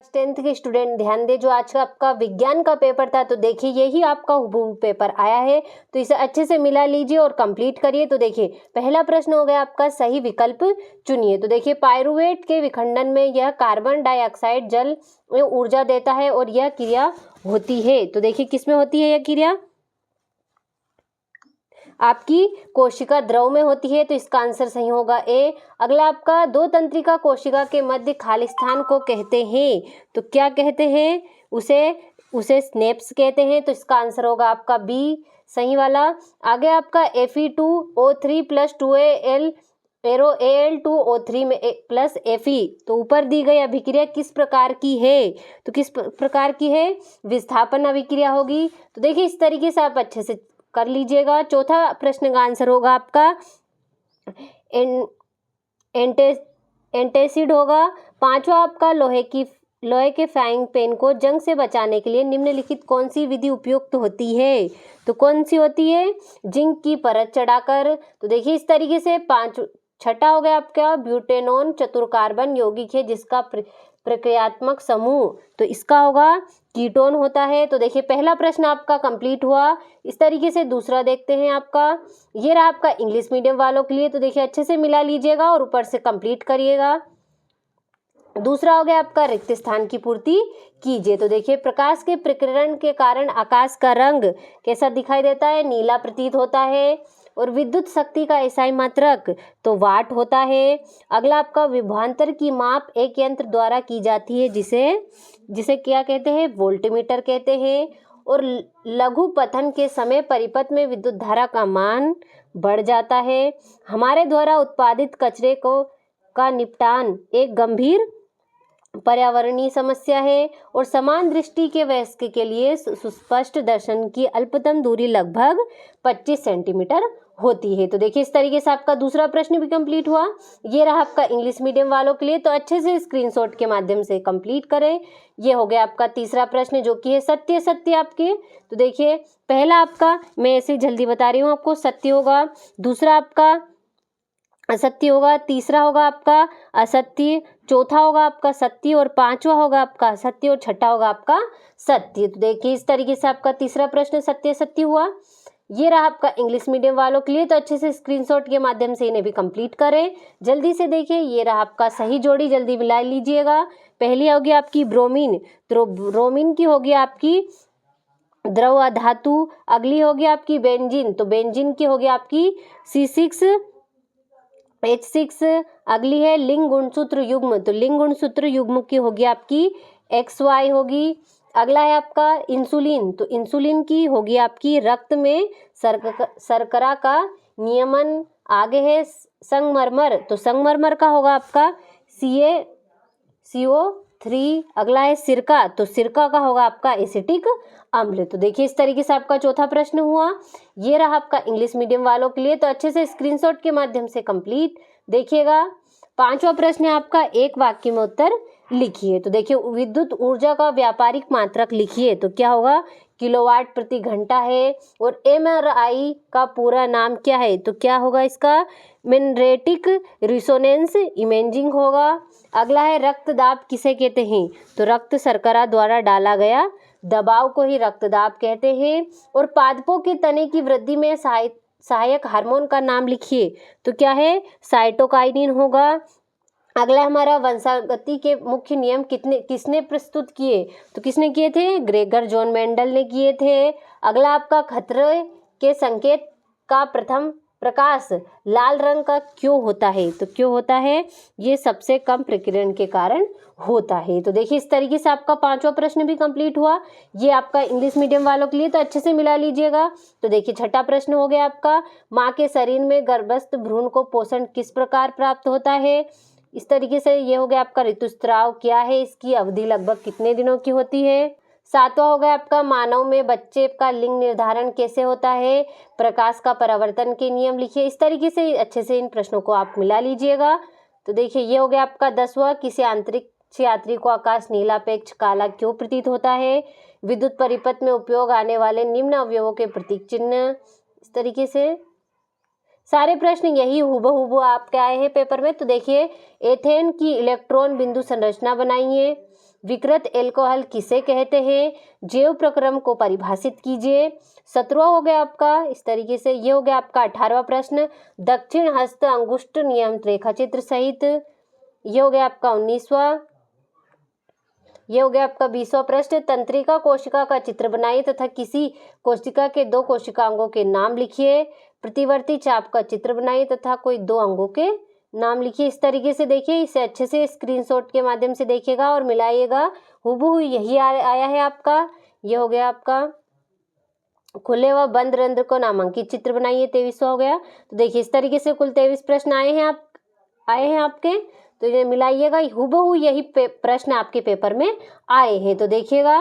आज 10th के student ध्यान दे, जो आज का आपका विज्ञान का पेपर था, तो देखिए यही आपका हुबहू पेपर आया है, तो इसे अच्छे से मिला लीजिए और कंप्लीट करिए। तो देखिए पहला प्रश्न हो गया आपका, सही विकल्प चुनिए। तो देखिए पायरुवेट के विखंडन में यह कार्बन डाइऑक्साइड जल में ऊर्जा देता है और यह क्रिया होती है। तो देखिए किसमें होती है यह क्रिया? आपकी कोशिका द्रव में होती है, तो इसका आंसर सही होगा ए। अगला आपका, दो तंत्रिका कोशिका के मध्य खाली स्थान को कहते हैं, तो क्या कहते हैं? उसे स्नेप्स कहते हैं, तो इसका आंसर होगा आपका बी, सही वाला। आगे आपका Fe2O3 plus 2Al arrow Al2O3 में प्लस Fe, तो ऊपर दी गई अभिक्रिया किस प्रकार की है? तो किस प्रकार की है? विस्थापन अभिक्रिया होगी। तो देखिए इस तरीके से आप अच्छे से कर लीजिएगा। चौथा प्रश्न का आंसर होगा आपका एंटासिड होगा। पांचवा आपका, लोहे के फ्राइंग पैन को जंग से बचाने के लिए निम्नलिखित कौन सी विधि उपयुक्त होती है? तो कौन सी होती है? जिंक की परत चढ़ाकर। तो देखिए इस तरीके से छठा हो गया आपका, ब्यूटेनोन चतुर्कार्बन यौगिक है जिसका प्रक्रियात्मक समूह, तो इसका होगा कीटोन होता है। तो देखिए पहला प्रश्न आपका कंप्लीट हुआ। इस तरीके से दूसरा देखते हैं आपका, ये रहा आपका इंग्लिश मीडियम वालों के लिए, तो देखिए अच्छे से मिला लीजिएगा और ऊपर से कंप्लीट करिएगा। दूसरा हो गया आपका, रिक्त स्थान की पूर्ति कीजिए। तो देखिए प्रकाश के प्रकीर्णन के कारण आकाश का रंग कैसा दिखाई देता है? नीला प्रतीत होता है। और विद्युत शक्ति का एसआई मात्रक तो वाट होता है। अगला आपका, विभवांतर की माप एक यंत्र द्वारा की जाती है जिसे क्या कहते हैं? वोल्टमीटर कहते हैं। और लघु पतन के समय परिपथ में विद्युत धारा का मान बढ़ जाता है। हमारे द्वारा उत्पादित कचरे का निपटान एक गंभीर पर्यावरणीय समस्या है। और समान दृष्टि के वयस्क के लिए सुस्पष्ट दर्शन की अल्पतम दूरी लगभग 25 सेंटीमीटर होती है। तो देखिए इस तरीके से आपका दूसरा प्रश्न भी कंप्लीट हुआ। ये रहा आपका इंग्लिश मीडियम वालों के लिए, तो अच्छे से स्क्रीनशॉट के माध्यम से कंप्लीट करें। ये हो गया आपका तीसरा प्रश्न, जो कि है सत्य सत्य आपके। तो देखिए पहला आपका, मैं ऐसे जल्दी बता रही हूँ आपको, सत्य होगा। दूसरा आपका असत्य होगा। तीसरा होगा आपका असत्य। चौथा होगा आपका सत्य। और पांचवा होगा आपका सत्य। और छठा होगा आपका सत्य। तो देखिए इस तरीके से आपका तीसरा प्रश्न सत्य सत्य हुआ। ये रहा आपका इंग्लिश मीडियम वालों के लिए, तो अच्छे से स्क्रीनशॉट के माध्यम से इन्हें भी कंप्लीट करें। जल्दी से देखिए, ये रहा आपका सही जोड़ी, जल्दी मिला लीजिएगा। पहली होगी आपकी ब्रोमीन, तो ब्रोमीन की होगी आपकी द्रव धातु। अगली होगी आपकी बेंजीन, तो बेंजीन की होगी आपकी C6H6। अगली है लिंग गुणसूत्र युग्म, तो लिंग गुणसूत्र युग्म की होगी आपकी XY होगी। अगला है आपका इंसुलिन, तो इंसुलिन की होगी आपकी रक्त में शर्करा का नियमन। आगे है संगमरमर, तो संगमरमर का होगा आपका CO3। अगला है सिरका, तो सिरका का होगा आपका एसिटिक अम्ल। तो देखिए इस तरीके से आपका चौथा प्रश्न हुआ। ये रहा आपका इंग्लिश मीडियम वालों के लिए, तो अच्छे से स्क्रीनशॉट के माध्यम से कंप्लीट देखिएगा। पांचवा प्रश्न है आपका, एक वाक्य में उत्तर लिखिए। तो देखिए विद्युत ऊर्जा का व्यापारिक मात्रक लिखिए, तो क्या होगा? किलोवाट प्रति घंटा है। और MRI का पूरा नाम क्या है? तो क्या होगा इसका? मैग्नेटिक रिजोनेंस इमेजिंग होगा। अगला है रक्तदाब किसे कहते हैं? तो रक्त शर्करा द्वारा डाला गया दबाव को ही रक्तदाब कहते हैं। और पादपों के तने की वृद्धि में सहायक हार्मोन का नाम लिखिए, तो क्या है? साइटोकाइनिन होगा। अगला हमारा वंशागति के मुख्य नियम किसने प्रस्तुत किए? तो किसने किए थे? ग्रेगर जॉन मेंडल ने किए थे। अगला आपका, खतरे के संकेत का प्रथम प्रकाश लाल रंग का क्यों होता है? तो क्यों होता है? ये सबसे कम प्रकीर्णन के कारण होता है। तो देखिए इस तरीके से आपका पांचवा प्रश्न भी कंप्लीट हुआ। ये आपका इंग्लिश मीडियम वालों के लिए, तो अच्छे से मिला लीजिएगा। तो देखिए छठा प्रश्न हो गया आपका, माँ के शरीर में गर्भस्थ भ्रूण को पोषण किस प्रकार प्राप्त होता है? इस तरीके से ये हो गया आपका ऋतुस्राव क्या है, इसकी अवधि लगभग कितने दिनों की होती है। सातवां हो गया आपका, मानव में बच्चे का लिंग निर्धारण कैसे होता है? प्रकाश का परावर्तन के नियम लिखिए। इस तरीके से अच्छे से इन प्रश्नों को आप मिला लीजिएगा। तो देखिए ये हो गया आपका 10वां, किसी अंतरिक्ष यात्री को आकाश नीलापेक्ष काला क्यों प्रतीत होता है? विद्युत परिपथ में उपयोग आने वाले निम्न अवयवों के प्रतीक चिन्ह। इस तरीके से सारे प्रश्न यही हुबहू आपके आए हैं पेपर में। तो देखिए एथेन की इलेक्ट्रॉन बिंदु संरचना बनाइए। विकृत एल्कोहल किसे कहते हैं? जैव प्रक्रम को परिभाषित कीजिए। 17वां हो गया आपका इस तरीके से। ये हो गया आपका 18वां प्रश्न। दक्षिण हस्त अंगुष्ठ नियमित रेखाचित्र सहित। ये हो गया आपका 19वां। ये हो गया आपका 20वां प्रश्न। तंत्रिका कोशिका का चित्र बनाइए तथा किसी कोशिका के 2 कोशिकांगों के नाम लिखिए। प्रतिवर्ती चाप का चित्र बनाइए तथा कोई 2 अंगों के नाम लिखिए। इस तरीके से देखिए, इसे अच्छे से स्क्रीनशॉट के माध्यम से देखिएगा और मिलाइएगा। हूबहू यही आया है आपका। ये हो गया आपका खुले व बंद रंध्र को नामांकित चित्र बनाइए। 23वां हो गया। तो देखिए इस तरीके से कुल 23 प्रश्न आए हैं आपके। तो ये मिलाइएगा, हूबहू यही प्रश्न आपके पेपर में आए हैं। तो देखिएगा